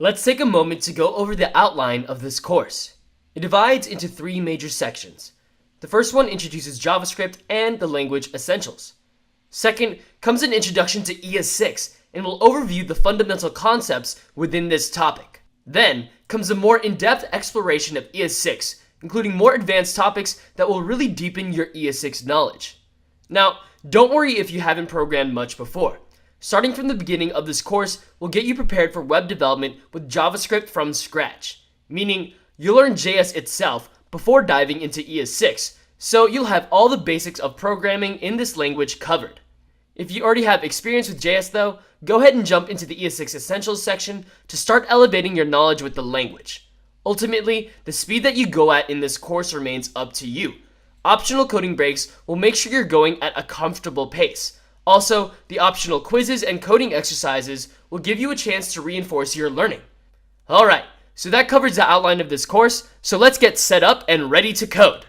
Let's take a moment to go over the outline of this course. It divides into three major sections. The first one introduces JavaScript and the language essentials. Second comes an introduction to ES6 and will overview the fundamental concepts within this topic. Then comes a more in-depth exploration of ES6, including more advanced topics that will really deepen your ES6 knowledge. Now, don't worry if you haven't programmed much before. Starting from the beginning of this course will get you prepared for web development with JavaScript from scratch, meaning you'll learn JS itself before diving into ES6, so you'll have all the basics of programming in this language covered. If you already have experience with JS though, go ahead and jump into the ES6 Essentials section to start elevating your knowledge with the language. Ultimately, the speed that you go at in this course remains up to you. Optional coding breaks will make sure you're going at a comfortable pace. Also, the optional quizzes and coding exercises will give you a chance to reinforce your learning. Alright, so that covers the outline of this course, so let's get set up and ready to code.